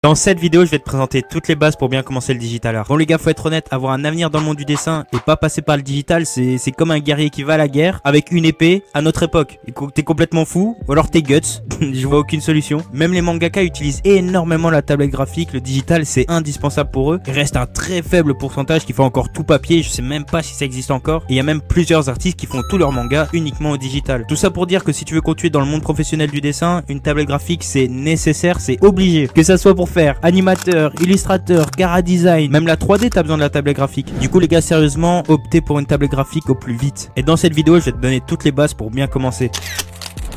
Dans cette vidéo, je vais te présenter toutes les bases pour bien commencer le digital art. Bon les gars, faut être honnête, avoir un avenir dans le monde du dessin et pas passer par le digital, c'est comme un guerrier qui va à la guerre avec une épée à notre époque. T'es complètement fou, ou alors t'es guts, je vois aucune solution. Même les mangaka utilisent énormément la tablette graphique, le digital c'est indispensable pour eux. Il reste un très faible pourcentage qui fait encore tout papier, je sais même pas si ça existe encore. Et il y a même plusieurs artistes qui font tous leurs mangas uniquement au digital. Tout ça pour dire que si tu veux continuer dans le monde professionnel du dessin, une tablette graphique c'est nécessaire, c'est obligé. Que ça soit pour faire animateur, illustrateur, gara design, même la 3D t'as besoin de la tablette graphique. Du coup les gars, sérieusement, optez pour une tablette graphique au plus vite. Et dans cette vidéo, je vais te donner toutes les bases pour bien commencer.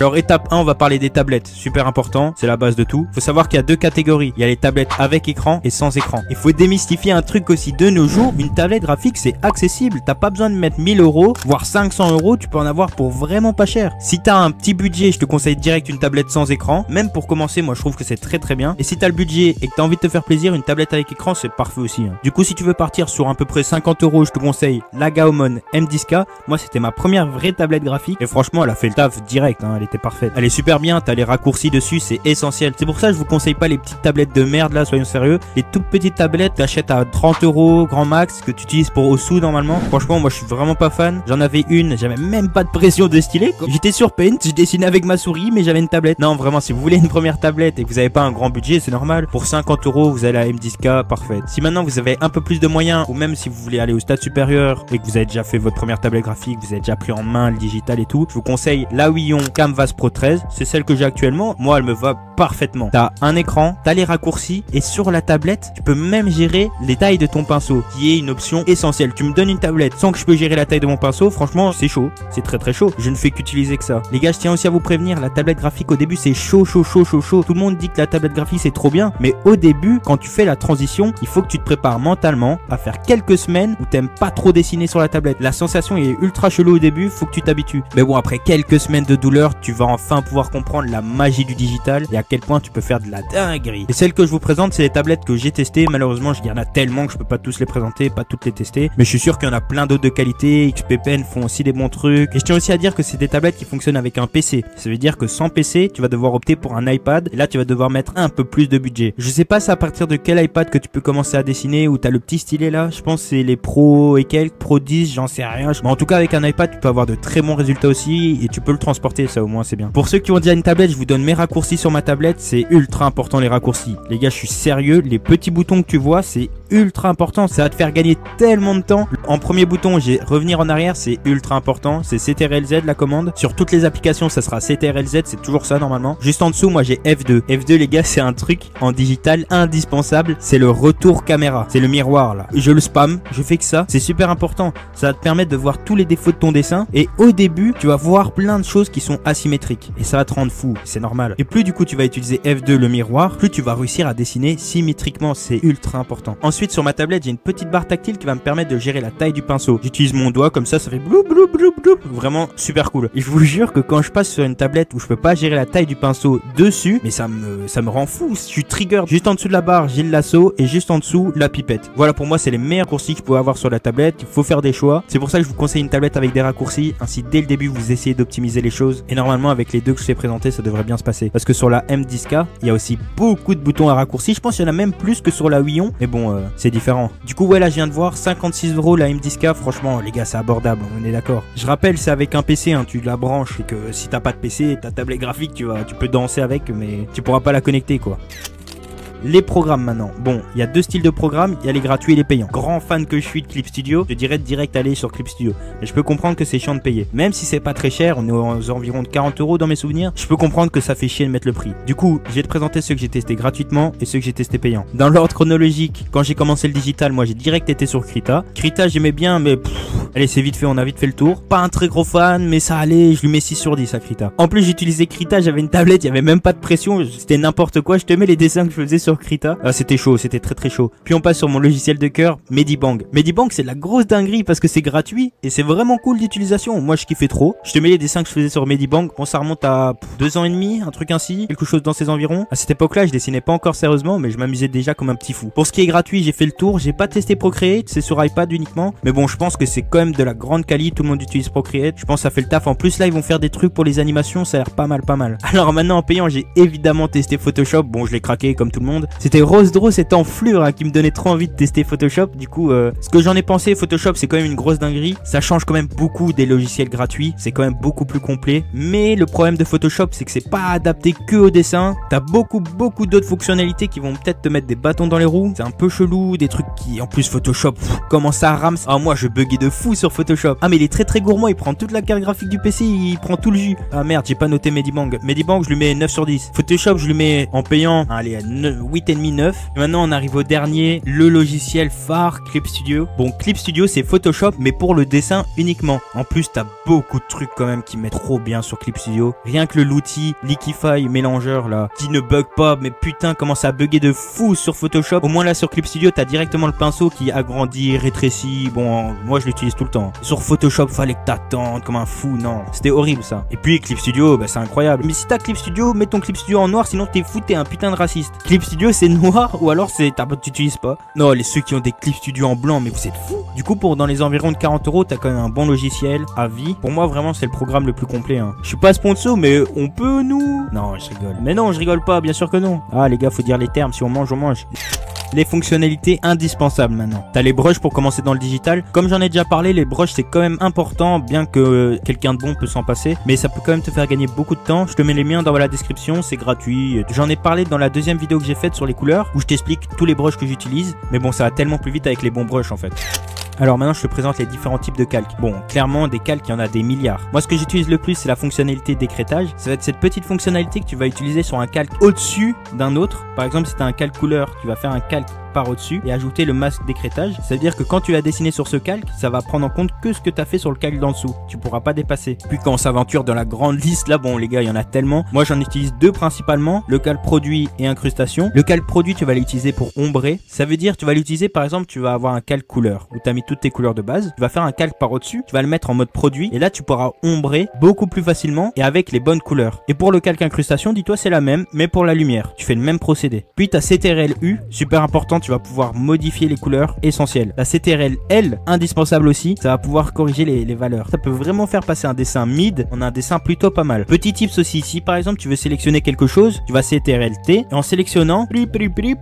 Alors étape 1, on va parler des tablettes, super important, c'est la base de tout. Faut savoir qu'il y a deux catégories, il y a les tablettes avec écran et sans écran. Il faut démystifier un truc aussi, de nos jours, une tablette graphique c'est accessible, t'as pas besoin de mettre 1000 €, voire 500 €, tu peux en avoir pour vraiment pas cher. Si t'as un petit budget, je te conseille direct une tablette sans écran, même pour commencer, moi je trouve que c'est très bien. Et si t'as le budget et que t'as envie de te faire plaisir, une tablette avec écran c'est parfait aussi. Du coup si tu veux partir sur à peu près 50 €, je te conseille la Gaomon M10K. Moi c'était ma première vraie tablette graphique et franchement elle a fait le taf direct, elle était parfaite. Elle est super bien, t'as les raccourcis dessus, c'est essentiel. C'est pour ça que je vous conseille pas les petites tablettes de merde là, soyons sérieux. Les toutes petites tablettes, t'achètes à 30 € grand max, que tu utilises pour au sous normalement. Franchement moi je suis vraiment pas fan. J'en avais une, j'avais même pas de pression de stylet. J'étais sur Paint, je dessinais avec ma souris mais j'avais une tablette. Non vraiment, si vous voulez une première tablette et que vous avez pas un grand budget, c'est normal. Pour 50 € vous avez la M10K, parfaite. Si maintenant vous avez un peu plus de moyens, ou même si vous voulez aller au stade supérieur et que vous avez déjà fait votre première tablette graphique, vous avez déjà pris en main le digital et tout, je vous conseille la Wiyon Canvas Pro 13, c'est celle que j'ai actuellement. Moi elle me va parfaitement. T'as un écran, t'as les raccourcis et sur la tablette tu peux même gérer les tailles de ton pinceau, qui est une option essentielle. Tu me donnes une tablette sans que je peux gérer la taille de mon pinceau, franchement c'est chaud, c'est très chaud. Je ne fais qu'utiliser que ça. Les gars, je tiens aussi à vous prévenir, la tablette graphique au début c'est chaud. Tout le monde dit que la tablette graphique c'est trop bien, mais au début quand tu fais la transition, il faut que tu te prépares mentalement à faire quelques semaines où t'aimes pas trop dessiner sur la tablette. La sensation est ultra chelou au début, faut que tu t'habitues. Mais bon, après quelques semaines de douleur, tu vas enfin pouvoir comprendre la magie du digital et à quel point tu peux faire de la dinguerie. Et celles que je vous présente, c'est les tablettes que j'ai testées. Malheureusement, il y en a tellement que je peux pas tous les présenter, pas toutes les tester, mais je suis sûr qu'il y en a plein d'autres de qualité. XP Pen font aussi des bons trucs. Et je tiens aussi à dire que c'est des tablettes qui fonctionnent avec un PC. Ça veut dire que sans PC, tu vas devoir opter pour un iPad et là tu vas devoir mettre un peu plus de budget. Je sais pas c'est à partir de quel iPad que tu peux commencer à dessiner, ou t'as le petit stylet là. Je pense que c'est les Pro et quelques, Pro 10, j'en sais rien. Mais en tout cas avec un iPad tu peux avoir de très bons résultats aussi et tu peux le transporter, ça au moins c'est bien. Pour ceux qui ont déjà une tablette, je vous donne mes raccourcis sur ma tablette, c'est ultra important les raccourcis. Les gars, je suis sérieux, les petits boutons que tu vois, c'est ultra important, ça va te faire gagner tellement de temps. En premier bouton, j'ai revenir en arrière, c'est ultra important, c'est CTRL-Z la commande. Sur toutes les applications, ça sera CTRL-Z, c'est toujours ça normalement. Juste en dessous, moi j'ai F2. F2 les gars, c'est un truc en digital indispensable, c'est le retour caméra, c'est le miroir là. Je le spam, je fais que ça, c'est super important. Ça va te permettre de voir tous les défauts de ton dessin et au début, tu vas voir plein de choses qui sont asymétriques et ça va te rendre fou, c'est normal. Et plus du coup tu vas utiliser F2 le miroir, plus tu vas réussir à dessiner symétriquement, c'est ultra important. Ensuite sur ma tablette j'ai une petite barre tactile qui va me permettre de gérer la taille du pinceau. J'utilise mon doigt comme ça fait blou, vraiment super cool. Et je vous jure que quand je passe sur une tablette où je peux pas gérer la taille du pinceau dessus, mais ça me rend fou, je suis trigger. Juste en dessous de la barre j'ai le lasso et juste en dessous la pipette. Voilà, pour moi c'est les meilleurs raccourcis que je pouvais avoir sur la tablette. Il faut faire des choix, c'est pour ça que je vous conseille une tablette avec des raccourcis, ainsi dès le début vous essayez d'optimiser les choses et normalement avec les deux que je t'ai présenté ça devrait bien se passer. Parce que sur la M10K il y a aussi beaucoup de boutons à raccourcis, je pense qu'il y en a même plus que sur la Wiyon, mais bon c'est différent. Du coup ouais, là je viens de voir 56 € la M10K, franchement les gars c'est abordable, on est d'accord. Je rappelle c'est avec un PC, tu la branches, et que si t'as pas de PC, ta tablette graphique tu peux danser avec mais tu pourras pas la connecter quoi. Les programmes maintenant. Bon, il y a deux styles de programmes, il y a les gratuits et les payants. Grand fan que je suis de Clip Studio, je dirais direct aller sur Clip Studio. Mais je peux comprendre que c'est chiant de payer. Même si c'est pas très cher, on est aux environs de 40 € dans mes souvenirs, je peux comprendre que ça fait chier de mettre le prix. Du coup, je vais te présenter ceux que j'ai testés gratuitement et ceux que j'ai testés payants. Dans l'ordre chronologique, quand j'ai commencé le digital, moi j'ai direct été sur Krita. Krita j'aimais bien, mais allez c'est vite fait, on a vite fait le tour. Pas un très gros fan, mais ça allait, je lui mets 6 sur 10 à Krita. En plus j'utilisais Krita, j'avais une tablette, il y avait même pas de pression, c'était n'importe quoi, je te mets les dessins que je faisais sur Krita. Ah, c'était chaud, c'était très chaud. Puis on passe sur mon logiciel de cœur, Medibang. Medibang c'est de la grosse dinguerie parce que c'est gratuit et c'est vraiment cool d'utilisation. Moi je kiffais trop. Je te mets les dessins que je faisais sur Medibang. Bon ça remonte à 2 ans et demi, un truc ainsi, quelque chose dans ces environs. À cette époque là je dessinais pas encore sérieusement mais je m'amusais déjà comme un petit fou. Pour ce qui est gratuit j'ai fait le tour, j'ai pas testé Procreate, c'est sur iPad uniquement. Mais bon je pense que c'est quand même de la grande qualité, tout le monde utilise Procreate. Je pense que ça fait le taf. En plus là ils vont faire des trucs pour les animations, ça a l'air pas mal. Alors maintenant en payant j'ai évidemment testé Photoshop. Bon je l'ai craqué comme tout le monde. monde. C'était Rosedro, cette enflure hein, qui me donnait trop envie de tester Photoshop. Du coup, ce que j'en ai pensé, Photoshop c'est quand même une grosse dinguerie. Ça change quand même beaucoup des logiciels gratuits. C'est quand même beaucoup plus complet. Mais le problème de Photoshop, c'est que c'est pas adapté que au dessin. T'as beaucoup d'autres fonctionnalités qui vont peut-être te mettre des bâtons dans les roues. C'est un peu chelou, des trucs qui, en plus Photoshop, comment ça rame. Ah moi je buguais de fou sur Photoshop. Ah mais il est très gourmand, il prend toute la carte graphique du PC, il prend tout le jus. Ah merde, j'ai pas noté Medibang. Medibang je lui mets 9 sur 10. Photoshop je lui mets en payant, allez, 8,5, 9. Et maintenant on arrive au dernier, le logiciel phare, Clip Studio. Bon, Clip Studio c'est Photoshop mais pour le dessin uniquement. En plus t'as beaucoup de trucs quand même qui mettent trop bien sur Clip Studio. Rien que l'outil Liquify mélangeur là, qui ne bug pas, mais putain comment ça a bugué de fou sur Photoshop. Au moins là sur Clip Studio t'as directement le pinceau qui agrandit, rétrécit. Bon, moi je l'utilise tout le temps. Sur Photoshop fallait que t'attendes comme un fou, non, c'était horrible ça. Et puis Clip Studio, bah c'est incroyable. Mais si t'as Clip Studio, mets ton Clip Studio en noir, sinon t'es fou, t'es un putain de raciste. Clip Studio c'est noir ou alors c'est tu utilises pas. Non, ceux qui ont des Clip Studio en blanc, mais vous êtes fous. Du coup pour dans les environs de 40 €, t'as quand même un bon logiciel à vie. Pour moi vraiment c'est le programme le plus complet hein. Je suis pas sponsor mais on peut nous. Non je rigole. Mais non je rigole pas, bien sûr que non. Ah les gars faut dire les termes, si on mange on mange. Les fonctionnalités indispensables maintenant. T'as les brushes pour commencer dans le digital. Comme j'en ai déjà parlé, les brushes c'est quand même important, bien que quelqu'un de bon peut s'en passer. Mais ça peut quand même te faire gagner beaucoup de temps. Je te mets les miens dans la description, c'est gratuit. J'en ai parlé dans la deuxième vidéo que j'ai faite sur les couleurs, où je t'explique tous les brushes que j'utilise. Mais bon, ça va tellement plus vite avec les bons brushes en fait. Alors maintenant je te présente les différents types de calques. Bon, clairement des calques il y en a des milliards. Moi ce que j'utilise le plus c'est la fonctionnalité d'écrêtage. Ça va être cette petite fonctionnalité que tu vas utiliser sur un calque au-dessus d'un autre. Par exemple si tu as un calque couleur, tu vas faire un calque par au-dessus et ajouter le masque d'écrêtage. Ça veut dire que quand tu vas dessiner sur ce calque, ça va prendre en compte que ce que tu as fait sur le calque d'en dessous. Tu pourras pas dépasser. Puis quand on s'aventure dans la grande liste, là bon les gars il y en a tellement. Moi j'en utilise deux principalement, le calque produit et incrustation. Le calque produit tu vas l'utiliser pour ombrer. Ça veut dire tu vas l'utiliser par exemple tu vas avoir un calque couleur où tu as mis toutes tes couleurs de base. Tu vas faire un calque par au-dessus, tu vas le mettre en mode produit et là tu pourras ombrer beaucoup plus facilement et avec les bonnes couleurs. Et pour le calque incrustation, dis-toi c'est la même mais pour la lumière. Tu fais le même procédé. Puis tu as CTRL U, super important, tu vas pouvoir modifier les couleurs essentielles. La CTRL L, indispensable aussi, ça va pouvoir corriger les valeurs. Ça peut vraiment faire passer un dessin mid en un dessin plutôt pas mal. Petit tips aussi, si par exemple tu veux sélectionner quelque chose, tu vas CTRL T et en sélectionnant,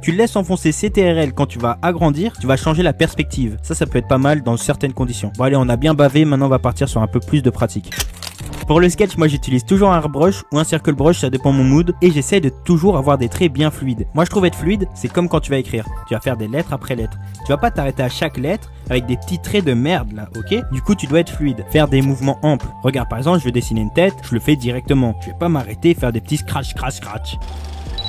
tu laisses enfoncer CTRL quand tu vas agrandir, tu vas changer la perspective. Ça peut être pas mal dans certaines conditions. Bon allez, on a bien bavé, maintenant on va partir sur un peu plus de pratique. Pour le sketch, moi j'utilise toujours un airbrush ou un circle brush, ça dépend de mon mood, et j'essaie de toujours avoir des traits bien fluides. Moi je trouve être fluide, c'est comme quand tu vas écrire. Tu vas faire des lettres après lettres. Tu vas pas t'arrêter à chaque lettre avec des petits traits de merde là, ok? Du coup tu dois être fluide, faire des mouvements amples. Regarde par exemple, je veux dessiner une tête, je le fais directement. Je vais pas m'arrêter et faire des petits scratch.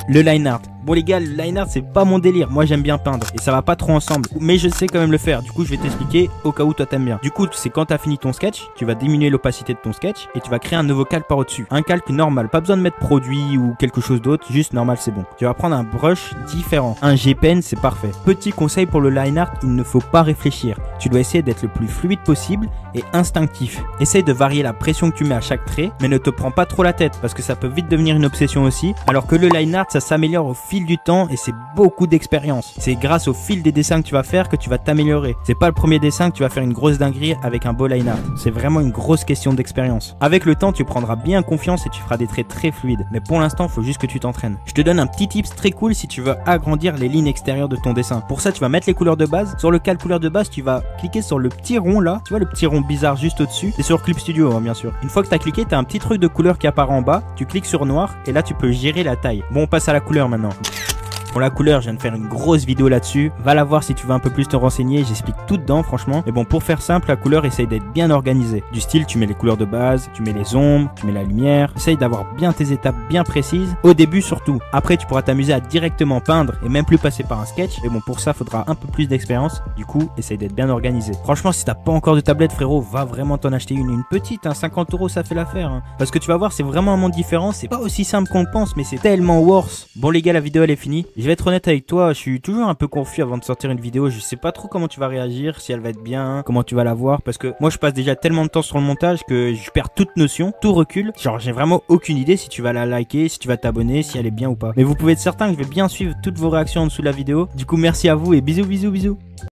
Le line art. Bon les gars, le line art c'est pas mon délire, moi j'aime bien peindre et ça va pas trop ensemble, mais je sais quand même le faire, du coup je vais t'expliquer au cas où toi t'aimes bien. Du coup c'est quand t'as fini ton sketch, tu vas diminuer l'opacité de ton sketch et tu vas créer un nouveau calque par au-dessus. Un calque normal, pas besoin de mettre produit ou quelque chose d'autre, juste normal c'est bon. Tu vas prendre un brush différent, un G-Pen c'est parfait. Petit conseil pour le line art, il ne faut pas réfléchir, tu dois essayer d'être le plus fluide possible et instinctif. Essaye de varier la pression que tu mets à chaque trait, mais ne te prends pas trop la tête parce que ça peut vite devenir une obsession aussi, alors que le line art ça s'améliore au fil du temps et c'est beaucoup d'expérience. C'est grâce au fil des dessins que tu vas faire que tu vas t'améliorer. C'est pas le premier dessin que tu vas faire une grosse dinguerie avec un beau line art. C'est vraiment une grosse question d'expérience. Avec le temps, tu prendras bien confiance et tu feras des traits très fluides. Mais pour l'instant, il faut juste que tu t'entraînes. Je te donne un petit tips très cool si tu veux agrandir les lignes extérieures de ton dessin. Pour ça, tu vas mettre les couleurs de base. Sur le calque couleur de base, tu vas cliquer sur le petit rond là. Tu vois le petit rond bizarre juste au-dessus. C'est sur Clip Studio, hein, bien sûr. Une fois que tu as cliqué, tu as un petit truc de couleur qui apparaît en bas. Tu cliques sur noir et là, tu peux gérer la taille. Bon, on passe à la couleur maintenant. Pour la couleur, je viens de faire une grosse vidéo là-dessus. Va la voir si tu veux un peu plus te renseigner. J'explique tout dedans, franchement. Mais bon, pour faire simple, la couleur, essaye d'être bien organisée. Du style, tu mets les couleurs de base, tu mets les ombres, tu mets la lumière. Essaye d'avoir bien tes étapes bien précises. Au début, surtout. Après, tu pourras t'amuser à directement peindre et même plus passer par un sketch. Mais bon, pour ça, faudra un peu plus d'expérience. Du coup, essaye d'être bien organisé. Franchement, si t'as pas encore de tablette, frérot, va vraiment t'en acheter une petite. 50 €, ça fait l'affaire. Parce que tu vas voir, c'est vraiment un monde différent. C'est pas aussi simple qu'on le pense, mais c'est tellement worse. Bon, les gars, la vidéo, elle est finie. Je vais être honnête avec toi. Je suis toujours un peu confus avant de sortir une vidéo. Je sais pas trop comment tu vas réagir, si elle va être bien, comment tu vas la voir. Parce que moi, je passe déjà tellement de temps sur le montage que je perds toute notion, tout recul. Genre, j'ai vraiment aucune idée si tu vas la liker, si tu vas t'abonner, si elle est bien ou pas. Mais vous pouvez être certain que je vais bien suivre toutes vos réactions en dessous de la vidéo. Du coup, merci à vous et bisous.